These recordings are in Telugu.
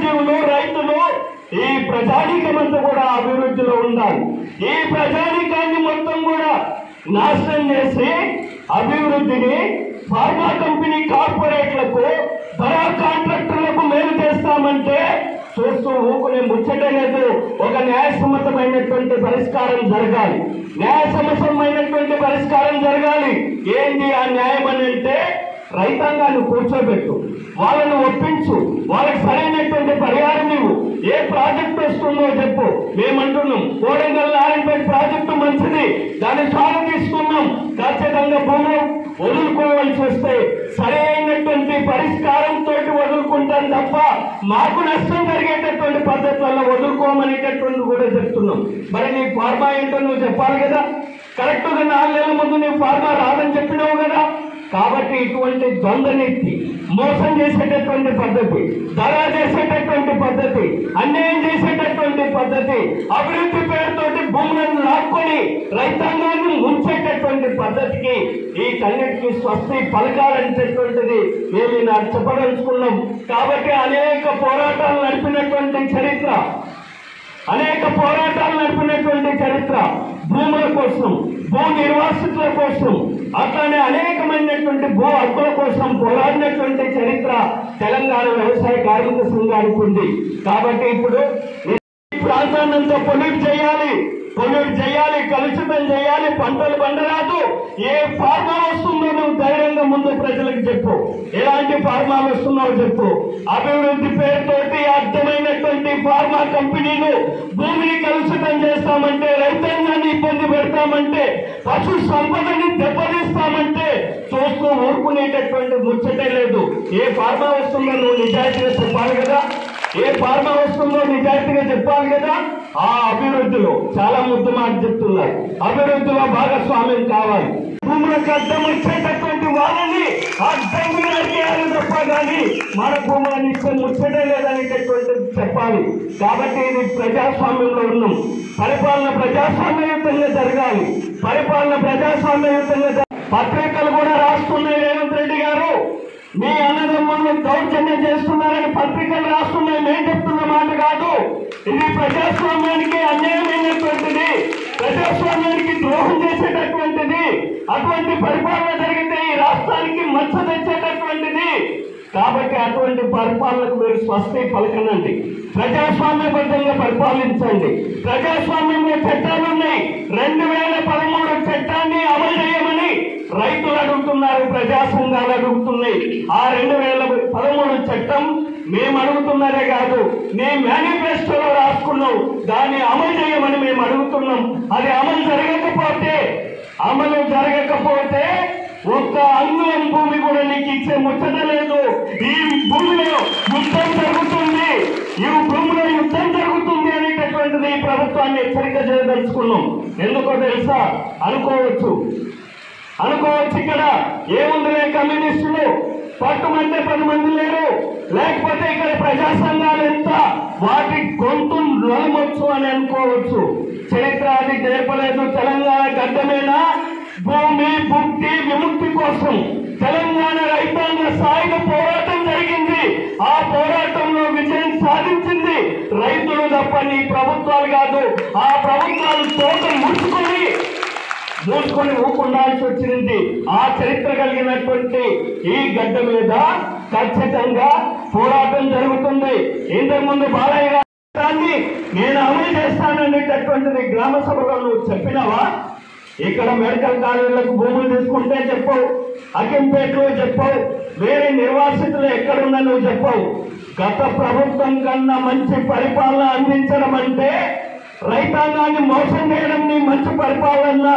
కష్టజీవులు రైతులు ఈ ప్రజానీకమంతా కూడా అభివృద్ధిలో ఉండాలి. ఈ ప్రజానీకాన్ని మొత్తం కూడా నాశనం చేసి అభివృద్ధిని ఫార్మా కంపెనీ కార్పొరేట్లకు బడా కాంట్రాక్టర్లకు మేలు చేస్తామంటే చూస్తూ ఊకునే ముచ్చటలేదు. ఒక న్యాయసమ్మతమైనటువంటి పరిష్కారం జరగాలి. న్యాయసమ్మతమైనటువంటి పరిష్కారం జరగాలి. ఏంటి ఆ న్యాయం అని అంటే రైతాంగాన్ని కూర్చోబెట్టు, వాళ్ళను ఒప్పించు, వాళ్ళకి సరైనటువంటి పరిహారం ఇవ్వు. ఏ ప్రాజెక్టు వస్తుందో చెప్పు. మేమంటున్నాం కోడంగల్ నారాయణపేట ప్రాజెక్టు మంచిది, దాన్ని సాగు తీసుకున్నాం. ఖచ్చితంగా భూములు వదులుకోవాల్సి వస్తే సరైనటువంటి పరిష్కారంతో వదులుకుంటాం తప్ప మాకు నష్టం జరిగేటటువంటి పద్ధతుల్లో వదులుకోమనేటటువంటి కూడా చెప్తున్నాం. మరి నీ ఫార్మా ఏంటో నువ్వు చెప్పాలి కదా. కరెక్ట్గా 4 నెలల ముందు నీ ఫార్మా రాదని చెప్పినావు కదా. కాబట్టి ఇటువంటి ద్వంద్వనీతి, మోసం చేసేటటువంటి పద్ధతి, దగా చేసేటటువంటి పద్ధతి, అన్యాయం చేసేటటువంటి పద్ధతి, అభివృద్ధి పేరుతోటి భూములను లాక్కొని రైతాంగాన్ని ముంచేటటువంటి పద్ధతికి వీటన్నిటికీ స్వస్తి పలకాలనేటటువంటిది మేము ఈనాడు చెప్పదలుచుకున్నాం. కాబట్టి అనేక పోరాటాలు నడిపినటువంటి చరిత్ర భూముల కోసం, భూ నిర్వాసితుల కోసం, అట్లానే అనేకమైనటువంటి భూ హక్కుల కోసం పోరాడినటువంటి చరిత్ర తెలంగాణ వ్యవసాయ కార్మిక సంఘానికి ఉంది. కాబట్టి ఇప్పుడు ఈ ప్రాంతాన్నంతా పొల్యూట్ చేయాలి, కలుషితం చేయాలి, పంటలు పండరాదు. ఏ ఫార్మా వస్తుందో నువ్వు ధైర్యంగా ముందు ప్రజలకు చెప్పు. ఎలాంటి ఫార్మా వస్తున్నావు చెప్పు. అభివృద్ధి పేరుతోటి అర్థమైనటువంటి ఫార్మా కంపెనీలు భూమిని కలుషితం చేస్తామంటే, రైతాంగాన్ని ఇబ్బంది పెడతామంటే, పశు సంపదని దెబ్బతీస్తామంటే చూస్తూ ఊరుకునేటటువంటి ముచ్చటే లేదు. ఏ ఫార్మా వస్తుందో నువ్వు నిజాయితీగా చెప్పాలి కదా. ఏ ఫార్మా వస్తుందో నిజాయితీగా చెప్పాలి కదా. ఆ అభివృద్ధిలో చాలా ముద్దు మాట చెప్తున్నారు. అభివృద్ధిలో భాగస్వామ్యం కావాలి. భూములకు అడ్డం వచ్చేటటువంటి వాళ్ళని అడ్డంగా నరికేయాలి తప్ప కానీ మన భూములను ఇస్తే ముచ్చటే లేదనేటటువంటిది చెప్పాలి. కాబట్టి ఇది ప్రజాస్వామ్యంలో ఉన్నాం. పరిపాలన ప్రజాస్వామ్యయుతంగా జరగాలి. పత్రికలు కూడా రాస్తున్నాయి. రేవంత్ రెడ్డి గారు మీ అన్నదమ్ములను దౌర్జన్యం చేస్తున్నారని పత్రికలు రాస్తున్నాయి. మేము చెప్తున్న మాట కాదు. ఇది ప్రజాస్వామ్యానికి అన్యాయమైనటువంటిది, ప్రజాస్వామ్యానికి ద్రోహం చేసేటటువంటిది. అటువంటి పరిపాలన జరిగితే ఈ రాష్ట్రానికి మచ్చ తెచ్చేటటువంటిది. కాబట్టి అటువంటి పరిపాలనకు మీరు స్వస్తి పలకనండి. ప్రజాస్వామ్యబద్ధంగా పరిపాలించండి. ప్రజాస్వామ్యంలో చట్టాలున్నాయి. 2013 చట్టాన్ని అమలు చేయమని రైతులు అడుగుతున్నారు, ప్రజా సంఘాలు అడుగుతున్నాయి. ఆ 2013 చట్టం మేము అడుగుతున్నారే కాదు, నీ మేనిఫెస్టోలో రాసుకున్నాం, దాన్ని అమలు చేయమని మేము అడుగుతున్నాం. అది అమలు జరగకపోతే ఒక్క అంగుళం భూమి కూడా నీకు ఇచ్చే ముచ్చట లేదు. ఈ భూమిలో యుద్ధం జరుగుతుంది అనేటటువంటిది ఈ ప్రభుత్వాన్ని హెచ్చరిక చేయదలుచుకున్నాం. ఎందుకో తెలుసా? అనుకోవచ్చు ఇక్కడ ఏముందిలే, కమ్యూనిస్టులు పట్టుమంటే 10 మంది లేరు, లేకపోతే ఇక్కడ ప్రజా సంఘాలు ఎంత, వాటి గొంతు నొలమొచ్చు అని అనుకోవచ్చు. చరిత్ర అది నేర్పలేదు. తెలంగాణ గడ్డమైన భూమి భుక్తి విముక్తి కోసం తెలంగాణ రైతాంగ సాయుధ పోరాటం జరిగింది. ఆ పోరాటంలో విజయం సాధించింది రైతులు తప్ప నీ ప్రభుత్వాలు కాదు. ఆ ప్రభుత్వాలు తోట మూసుకొని ఊకుండాల్సి వచ్చింది. ఆ చరిత్ర కలిగినటువంటి ఈ గడ్డ మీద ఖచ్చితంగా పోరాటం జరుగుతుంది. ఇంతకుముందు బాలయ్య గారిని నేను అమలు చేస్తాననేటటువంటిది గ్రామ సభలో నువ్వు చెప్పినావా? ఇక్కడ మెడికల్ కాలేజీలకు భూములు తీసుకుంటే చెప్పవు, అకింపేటలో చెప్పవు, వేరే నిర్వాసితులు ఎక్కడున్నా నువ్వు చెప్పవు. గత ప్రభుత్వం కన్నా మంచి పరిపాలన అందించడం అంటే రైతాంగాన్ని మోసం చేయడం నీ మంచి పరిపాలన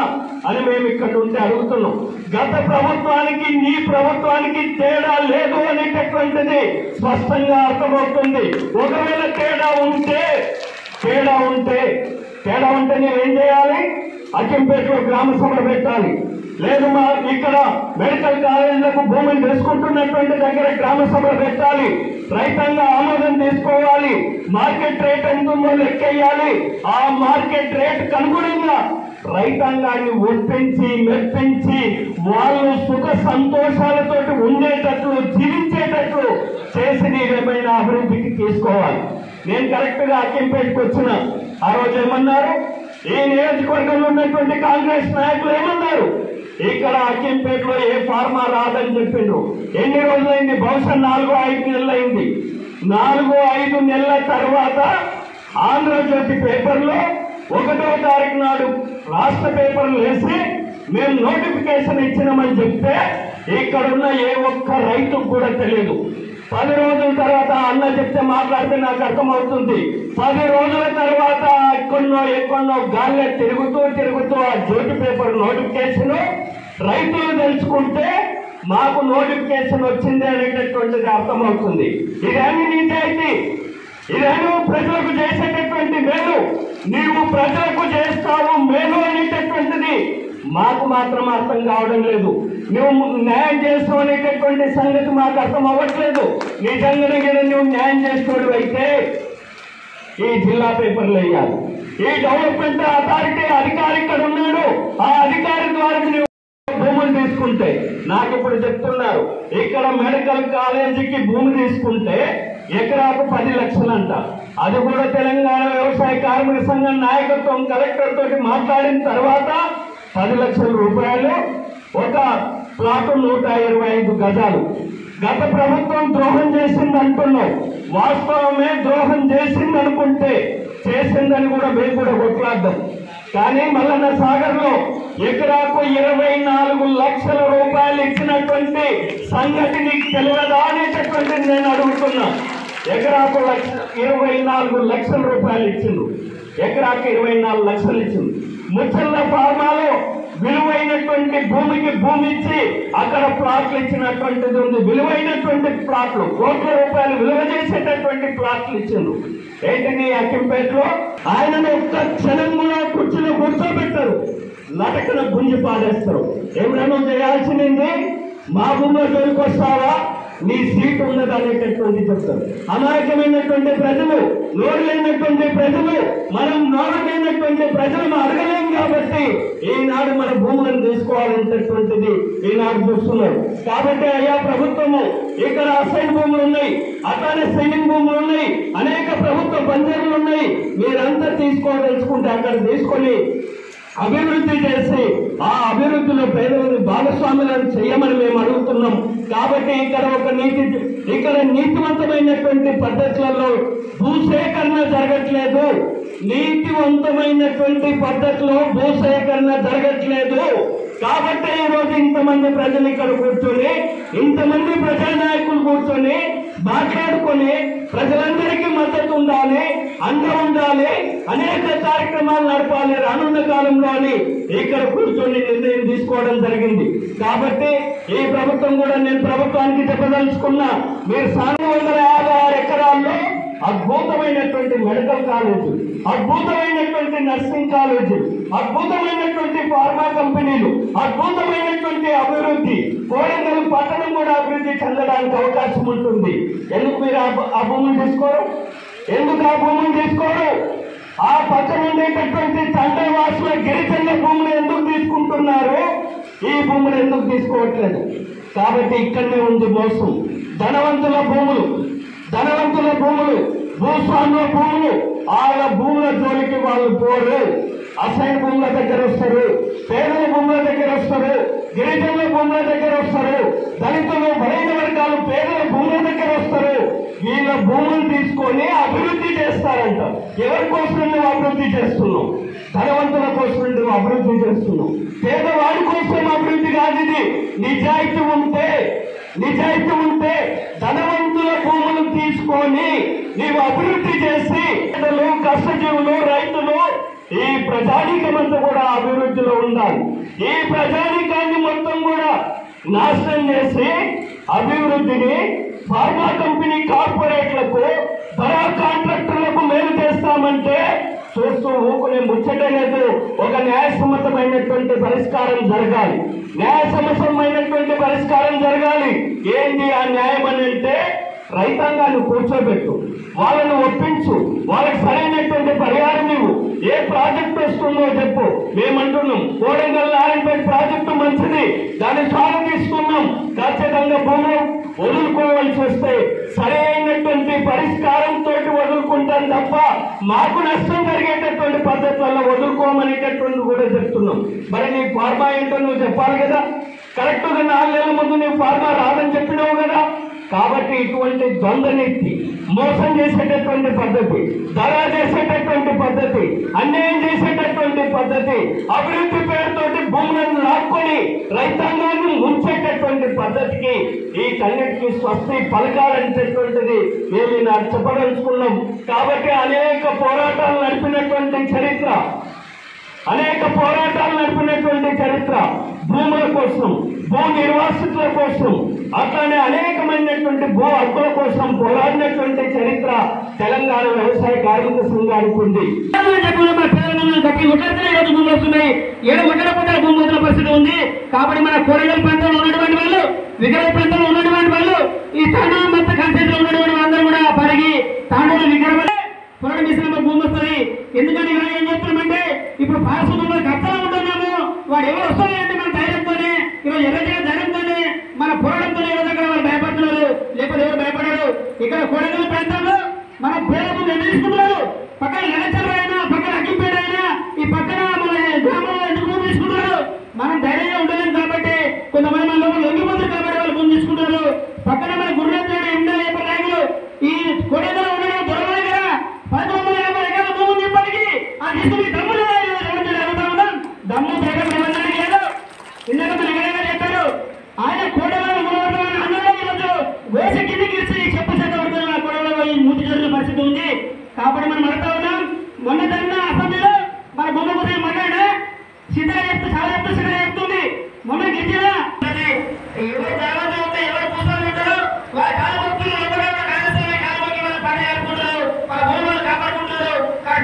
అని మేము ఇక్కడ ఉంటే అడుగుతున్నాం. గత ప్రభుత్వానికి నీ ప్రభుత్వానికి తేడా లేదు అనేటటువంటిది స్పష్టంగా అర్థమవుతుంది. ఒకవేళ తేడా ఉంటే నేనేం చేయాలి? అకింపేటలో గ్రామ సభలు పెట్టాలి. లేదు మా ఇక్కడ మెడికల్ కాలేజీలకు భూములు తీసుకుంటున్నటువంటి దగ్గర గ్రామ సభలు పెట్టాలి. రైతాంగ ఆమోదం తీసుకోవాలి. మార్కెట్ రేట్ ఎంత ఉందో లెక్కేయాలి. ఆ మార్కెట్ రేట్ అనుగుణంగా రైతాంగాన్ని ఒప్పించి మెప్పించి వాళ్ళు సుఖ సంతోషాలతోటి ఉండేటట్లు జీవించేటట్లు చేసి నీవేమైనా అభివృద్ధికి తీసుకోవాలి. నేను కరెక్ట్ గా అక్కింపేటకు వచ్చిన ఆ రోజు ఏమన్నారు, ఈ నియోజకవర్గంలో ఉన్నటువంటి కాంగ్రెస్ నాయకులు ఏమన్నారు, ఇక్కడ అక్కింపేటలో ఏ ఫార్మా రాదని చెప్పిండ్రు. ఎన్ని రోజులైంది? బహుశా 4-5 నెలలైంది. 4-5 నెలల తర్వాత ఆంధ్రజ్యోతి పేపర్లో 1వ తారీఖు నాడు రాష్ట్ర పేపర్లు వేసి మేము నోటిఫికేషన్ ఇచ్చినామని చెప్తే ఇక్కడున్న ఏ ఒక్క రైతుకు కూడా తెలియదు. 10 రోజుల తర్వాత అన్న చెప్తే మాట్లాడితే నాకు అర్థమవుతుంది. 10 రోజుల తర్వాత ఎక్కడో గాలిలో తిరుగుతూ ఆ జ్యోతి పేపర్ నోటిఫికేషన్ రైతులు తెలుసుకుంటే మాకు నోటిఫికేషన్ వచ్చింది అనేటటువంటిది అర్థమవుతుంది. ఇదేమి నిజాయితీ, ఇదేమో ప్రజలకు చేసేటటువంటి మేలు, నీవు ప్రజలకు చేస్తావు మేలు అనేటటువంటిది మాకు మాత్రం అర్థం కావడం లేదు. నువ్వు న్యాయం చేస్తావు అనేటటువంటి సంగతి మాకు అర్థం అవ్వట్లేదు. నిజంగా నువ్వు న్యాయం చేస్తాడు అయితే ఈ జిల్లా పేపర్లు వేయాలి. ఈ డెవలప్మెంట్ అథారిటీ అధికారి ఇక్కడ ఉన్నాడు, ఆ అధికారి ద్వారా నువ్వు భూములు తీసుకుంటే, నాకు ఇప్పుడు చెప్తున్నారు ఇక్కడ మెడికల్ కాలేజీకి భూమి తీసుకుంటే ఎకరాకు 10 లక్షలంట. అది కూడా తెలంగాణ వ్యవసాయ కార్మిక సంఘం నాయకత్వం కలెక్టర్ తోటి మాట్లాడిన తర్వాత 10 లక్షల రూపాయలు, ఒక ప్లాట్ 125 గజాలు. గత ప్రభుత్వం ద్రోహం చేసింది అంటున్నావు, వాస్తవమే ద్రోహం చేసింది అనుకుంటే చేసిందని కూడా మేము కూడా కొట్లాడదాం. కానీ మల్లన్న సాగర్ లో ఎకరాకు 24 లక్షల రూపాయలు ఇచ్చినటువంటి సంగతి నీకు తెలియదా అనేటటువంటిది నేను అడుగుతున్నా. ఎకరాకు 24 లక్షల రూపాయలు ఇచ్చిండు, ఎకరాకు 24 లక్షలు ఇచ్చింది. ముచ్చల్ల ఫార్మాలో విలువైనటువంటి భూమికి భూమి ఇచ్చి అక్కడ ప్లాట్లు ఇచ్చినటువంటిది ఉంది. విలువైనటువంటి ప్లాట్లు, కోట్ల రూపాయలు విలువ చేసేటటువంటి ప్లాట్లు ఇచ్చిండ్రు. ఏంటి అక్కింపేటలో ఆయనను ఒక్క క్షణం కూడా కుర్చీలో కూర్చోబెట్టారు, లటకన గుంజి పాడేస్తారు. ఏమైనా చేయాల్సింది, మా భూమిలో జోలికి వస్తావా, నీ సీటు ఉన్నది అనేటటువంటి చెప్తారు. అమాయకమైనటువంటి ప్రజలు, నోరు లేనటువంటి ప్రజలు, మనం నోరు లేనటువంటి ప్రజలను అడగలేం కాబట్టి ఈనాడు మన భూములను తీసుకోవాలనేటటువంటిది ఈనాడు చూస్తున్నారు. కాబట్టి అయ్యా ప్రభుత్వము ఇక్కడ అసైన్ భూములు ఉన్నాయి, అట్లానే సైనింగ్ భూములు ఉన్నాయి, అనేక ప్రభుత్వ బంజర్లు ఉన్నాయి. మీరంతా తీసుకోదలుచుకుంటే అక్కడ తీసుకొని అభివృద్ధి చేసి ఆ అభివృద్ధిలో పేదలను భాగస్వాములను చేయమని మేము అడుగుతున్నాం. కాబట్టి ఇక్కడ నీతివంతమైనటువంటి పద్ధతులలో భూసేకరణ జరగట్లేదు, నీతివంతమైనటువంటి పద్ధతిలో భూసేకరణ జరగట్లేదు. కాబట్టి ఈరోజు ఇంతమంది ప్రజలు ఇక్కడ కూర్చొని, ఇంతమంది ప్రజానాయకులు కూర్చొని మాట్లాడుకొని ప్రజలందరికీ మద్దతు ఉండాలి, అండ ఉండాలి, అనేక కార్యక్రమాలు నడపాలి రానున్న కాలంలో అని ఇక్కడ కూర్చొని నిర్ణయం తీసుకోవడం జరిగింది. కాబట్టి ఈ ప్రభుత్వం కూడా నేను ప్రభుత్వానికి చెప్పదలుచుకున్నా, మీరు 456 ఎకరాల్లో అద్భుతమైనటువంటి మెడికల్ కాలేజీ, అద్భుతమైనటువంటి నర్సింగ్ కాలేజీ, అద్భుతమైనటువంటి ఫార్మా కంపెనీలు, అద్భుతమైనటువంటి అభివృద్ధి, కోడంగల్ పట్టణం కూడా అభివృద్ధి చెందడానికి అవకాశం ఉంటుంది. ఎందుకు మీరు ఆ భూములు తీసుకోరు? ఎందుకు ఆ భూములు తీసుకోరు? ఆ పక్కన ఉండేటటువంటి తండ్రివాసుల గిరిజన భూములు ఎందుకు తీసుకుంటున్నారు? ఈ భూములు ఎందుకు తీసుకోవట్లేదు? కాబట్టి ఇక్కడనే ఉంది మోసం. ధనవంతుల భూములు, భూస్వాముల భూములు, వాళ్ళ భూముల జోలికి వాళ్ళు పోరు. అసైన్ భూముల దగ్గర వస్తారు, పేదల భూముల దగ్గర వస్తారు, గిరిజనుల భూముల దగ్గర వస్తారు, దళితులు బలైన వర్గాలు పేదల భూముల దగ్గర వస్తారు. వీళ్ళ భూములు తీసుకొని అభివృద్ధి చేస్తారంట. ఎవరి కోసం నువ్వు అభివృద్ధి చేస్తున్నావు? ధనవంతుల కోసం నువ్వు అభివృద్ధి చేస్తున్నావు, పేదవాడి కోసం అభివృద్ధి కాదు ఇది. నిజాయితీ ఉంటే ధనవంతుల భూములు తీసుకొని నీవు అభివృద్ధి చేసి కష్టజీవులు, రైతులు, ఈ ప్రజానీకమంతా కూడా అభివృద్ధిలో ఉండాలి. ఈ ప్రజానీకాన్ని మొత్తం కూడా నాశనం చేసి అభివృద్ధిని ఫార్మా కంపెనీ కార్పొరేట్లకు, బడా కాంట్రాక్టర్లకు మేలు చేస్తామంటే చూస్తూ ఊకునే ముచ్చట లేదు. ఒక న్యాయసమ్మతమైనటువంటి పరిష్కారం జరగాలి, న్యాయసమ్మతమైనటువంటి పరిష్కారం జరగాలి. ఏంటి ఆ న్యాయం అని అంటే, రైతాంగాన్ని కూర్చోబెట్టు, వాళ్ళను ఒప్పించు, వాళ్ళకి సరైనటువంటి పరిహారం ఇవ్వు. ఏ ప్రాజెక్ట్ వస్తుందో చెప్పు. మేమంటున్నాం కోడంగల్ నారాయణపేట ప్రాజెక్టు మంచిది, దాన్ని సాగు తీసుకున్నాం. ఖచ్చితంగా భూములు వదులుకోవాల్సి వస్తే సరైనటువంటి పరిష్కారంతో వదులుకుంటాం తప్ప మాకు నష్టం జరిగేటటువంటి పద్ధతుల్లో వదులుకోమనేటటువంటి కూడా చెప్తున్నాం. మరి నీ ఫార్మా ఏంటో నువ్వు చెప్పాలి కదా. కరెక్ట్గా 4 నెలల ముందు నీ ఫార్మా రాదని చెప్పినావు కదా. కాబట్టి ఇటువంటి ద్వంద్వనీతి, మోసం చేసేటటువంటి పద్ధతి, దగా చేసేటటువంటి పద్ధతి, అన్యాయం చేసేటటువంటి పద్ధతి, అభివృద్ధి పేరుతోటి భూములను లాక్కొని రైతాంగాన్ని ముంచేటటువంటి పద్ధతికి వీటన్నిటికీ స్వస్తి పలకాలనేటటువంటిది మేము చెప్పదలుచుకున్నాం. కాబట్టి అనేక పోరాటాలు నడిపినటువంటి చరిత్ర, భూముల కోసం, భూ నిర్వాసితుల కోసం, అట్లానే అనేకమైనటువంటి భూ హక్కుల కోసం పోరాడినటువంటి చరిత్ర తెలంగాణ వ్యవసాయ కార్మిక సంఘానికి ఉంది. పరిస్థితి ఉంది. కాబట్టి మన కోడగల్ ప్రాంతంలో ఉన్నటువంటి వాళ్ళు, విగ్రహ ప్రాంతంలో ఉన్నటువంటి వాళ్ళు, ఈ తాండూరు మొత్తం కాన్సెప్ట్ ఉన్నటువంటి అందరూ కూడా పరిగి తాండూరు విగ్రహం పొరడు మిశ్రమ భూమి వస్తుంది. ఎందుకంటే ఇలా ఏం చెప్తున్నామంటే ఇప్పుడు పారిశుద్ధ్యంలో గతంలో ఉంటున్నాము. వాడు ఎవరు వస్తాయంటే మన ధైర్యంతోనే, ఈరోజు ఎర్రజన ధైర్యంతోనే, మన పోరాటంతోనే ఈరోజు అక్కడ వాళ్ళు భయపడుతున్నారు, లేకపోతే ఎవరు భయపడారు. ఇక్కడ కోడగల్ ప్రాంతంలో మన పేద ముందు తీసుకుంటున్నారు. పక్కన ఎలచల్ అయినా, పక్కన అగ్గిపేట అయినా, ఈ పక్కన మన గ్రామంలో ఎందుకు భూమి తీసుకుంటున్నారు? మనం ధైర్యంగా ఉండలేము కాబట్టి, కొంతమంది మన లోపల లొంగిపోతారు కాబట్టి వాళ్ళు భూమి తీసుకుంటారు. పక్కన మన గుర్రెత్తుడు ఇండియా నాయకులు ఈ కోడగల్లో ఉండడం దొరకలే కదా. 1950 ఎకరాల భూమి ఇప్పటికీ ఆ తీసుకుని దమ్ము అడుగుతా ఉన్నాం. దమ్ము జగన్ నిబంధనకి లేదు. ఇందాక మన ఎగరగా చెప్పారు, ఆయన కోడగల్లో మూలవర్తమైన అన్నలో ఈరోజు వేస కిందికి ఇచ్చి చెప్పు చేత పడుతున్న కోడగల్లో ఈ మూతి జరిగిన పరిస్థితి ఉంది. కాబట్టి మనం అడుగుతా ఉన్నాం. మొన్న జరిగిన అసెంబ్లీలో మన బొమ్మ గురించి మాట్లాడా సీతా చెప్తూ చాలా చెప్తుంది. మొన్న గిరిజన ఎవరు జాగ్రత్త ఉంటే ఎవరు కూర్చొని ఉంటారో వాళ్ళ కాలభక్తులు ఎవరైనా కాలస్వామి కాలభక్తి మన పార్టీ ఆడుకుంటారు, మన భూములను కాపాడుకుంటారు.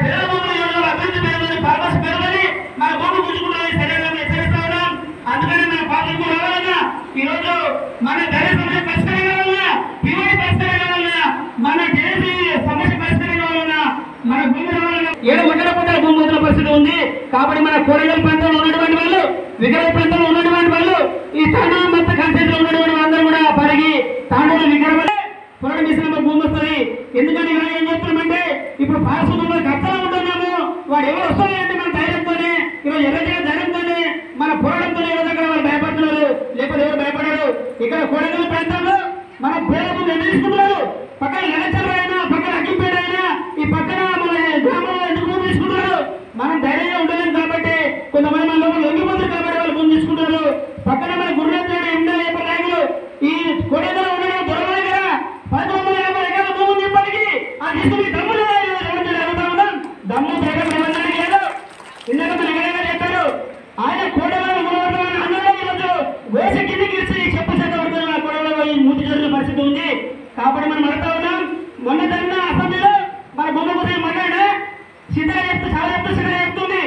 పేద భూములు ఈరోజు అభివృద్ధి పెరుగుతుంది, ఫార్మర్స్ పెరగని మన భూములు గుంజుకుంటారని సరైన హెచ్చరిస్తా ఉన్నాం. అందుకని మన పార్టీకి రావాలన్నా, ఈరోజు మన ధర సమస్య పరిష్కారం కావాలన్నా, పివడి పరిష్కారం కావాలన్నా, మన జేసీ సమస్య పరిష్కారం కావాలన్నా, మన భూమి రావాలన్నా 7 వందల పుట్టాల భూమి వదిలిన పరిస్థితి ఉంది. కాబట్టి మన కోడగల్ ప్రాంతంలో ఉన్నటువంటి వాళ్ళు, విగ్రహ ప్రాంతంలో ఉన్నటువంటి వాళ్ళు, ఈ తాండూరు మొత్తం కాన్సెప్ట్ ఉన్నటువంటి అందరూ కూడా పరిగి తాండూరు విగ్రహం పొరడు మిశ్రమ భూమి వస్తుంది. ఎందుకంటే ఇలా ఏం చెప్తున్నామంటే ఇప్పుడు పారిశుద్ధ్యంలో గతంలో ఉంటున్నాము. వాడు ఎవరు వస్తాయంటే మన ధైర్యంతోనే, ఈరోజు ఎర్రజన ధైర్యంతోనే, మన పోరాటంతోనే ఈరోజు అక్కడ వాళ్ళు భయపడుతున్నారు, లేకపోతే ఎవరు భయపడారు. ఇక్కడ కోడగల్ ప్రాంతంలో మన పేద ముందు తీసుకుంటున్నారు. పక్కన ఎలచల్ అయినా, పక్కన అగ్గిపేట అయినా, ఈ పక్కన మన గ్రామంలో ఎందుకు భూమి తీసుకుంటున్నారు? మనం ధైర్యంగా ఉండలేము కాబట్టి, కొంతమంది మన లోపల లొంగిపోతారు కాబట్టి వాళ్ళు భూమి తీసుకుంటారు. పక్కన మన గుర్రెత్తుడు ఇండియా నాయకులు ఈ కోడగల్లో ఉండడం దొరకలే కదా. 1950 ఎకరాల భూమి ఇప్పటికీ ఆ తీసుకుని దమ్ము అడుగుతా ఉన్నాం. దమ్ము జగన్ నిబంధనకి లేదు. ఇందాక మన ఎగరగా చెప్పారు, ఆయన కోడగల్లో మూలవర్తమైన అన్నలో ఈరోజు వేస కిందికి ఇచ్చి చెప్పు చేత పడుతున్న కోడగల్లో ఈ మూతి జరిగిన పరిస్థితి ఉంది. కాబట్టి మనం అడుగుతా ఉన్నాం. మొన్న జరిగిన అసెంబ్లీలో మన బొమ్మ గురించి మాట్లాడా సీతా చాలా చెప్తుంది.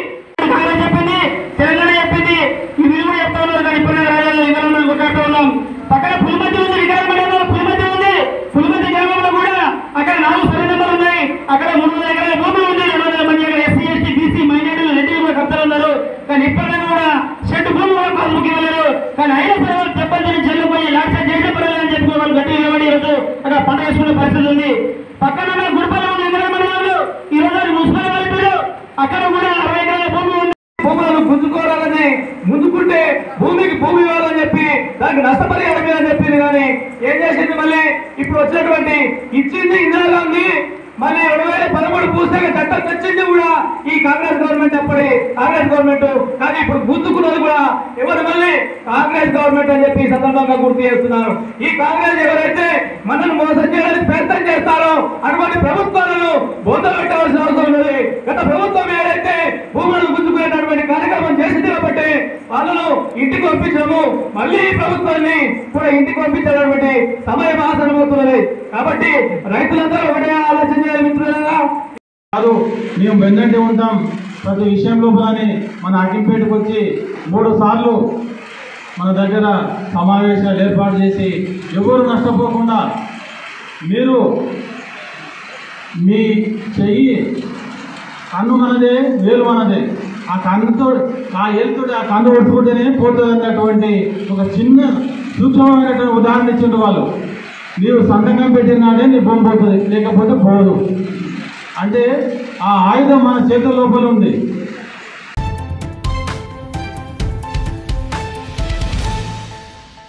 చెప్పింది, తెలంగాణ చెప్పింది, ఈ వీళ్ళు కూడా చెప్తా ఉన్నారు. కానీ ఇప్పుడు రాజాల్లో ఇంకా మనం కొట్లాడుతూ ఉన్నాం. పక్కన పులిమతి ఉంది, వికారం మండలంలో పులిమతి ఉంది. పులిమతి గ్రామంలో కూడా అక్కడ 4 సర్వే నెంబర్లు ఉన్నాయి. అక్కడ 300 ఎకరాల భూమి ఉంది. 200 మంది ఎస్సీ, ఎస్టీ, బీసీ, మైనారిటీలు రెడ్డి కూడా కబ్జాలు ఉన్నారు. కానీ ఇప్పటికీ కూడా షెడ్ భూమి కూడా పాల్గొకి వెళ్ళారు. కానీ అయినా సరే వాళ్ళు చెప్పని చెల్లిపోయి లాక్స్ చేయడం పర్వాలని చెప్పి వాళ్ళు గట్టి నిలబడి ఈరోజు అక్కడ పంట వేసుకునే పరిస్థితి ఉంది. పక్కన గుడిపల్లి ఉంది మండలంలో ఈరోజు మున్సిపల్ కలిపారు. అక్కడ కూడా 60 ఎకరాల భూమి ఉంది. భూములను గుంజుకోవాలని, ముందుకుంటే భూమికి భూమి ఇవ్వాలని చెప్పి దానికి నష్టపరిహారం అని చెప్పింది. కానీ ఏం చేసింది? మళ్ళీ ఇప్పుడు వచ్చినటువంటి ఇచ్చింది ఇందిరాగాంధీ, మళ్ళీ 2013 పూర్తిగా చట్టం తెచ్చింది కూడా ఈ కాంగ్రెస్ గవర్నమెంట్. అప్పటి కాంగ్రెస్ గవర్నమెంట్. కానీ ఇప్పుడు గుంజుకున్నది కూడా ఎవరు? మళ్ళీ కాంగ్రెస్ గవర్నమెంట్ అని చెప్పి సందర్భంగా గుర్తు చేస్తున్నారు. ఈ కాంగ్రెస్ ఎవరైతే మనల్ని మోసం చేయడానికి ప్రయత్నం చేస్తారో అటువంటి ప్రభుత్వాలను బోధపెట్టవలసిన అవసరం ఉన్నది. గత ప్రభుత్వం ఏదైతే భూములను గుంజుకునేటటువంటి కార్యక్రమం చేసింది కాబట్టి వాళ్ళను ఇంటికి పంపించాము. మళ్ళీ ఈ ప్రభుత్వాన్ని కూడా ఇంటికి పంపించేటటువంటి సమయం ఆసనమవుతున్నది. కాబట్టి రైతులందరూ ఒకటే ఆలోచన చేయాలి మిత్రులారా. కాదు, మేము వెన్నంటి ఉంటాం ప్రతి విషయంలో. కానీ మన అగ్గిపేటకు వచ్చి 3 సార్లు మన దగ్గర సమావేశాలు ఏర్పాటు చేసి ఎవరు నష్టపోకుండా మీరు మీ చెయ్యి కన్ను మనదే, వేలు మనదే, ఆ కన్నుతో ఆ ఏలుతో ఆ కన్ను పట్టుకుంటేనే పోతుంది అన్నటువంటి ఒక చిన్న సూక్ష్మమైనటువంటి ఉదాహరణ ఇచ్చిండ్రు వాళ్ళు. నీవు సంతకం పెట్టినాడే నీ భూమి పోతుంది, లేకపోతే పోదు. అంటే ఆ ఆయుధం మన చేతుల లోపల ఉంది.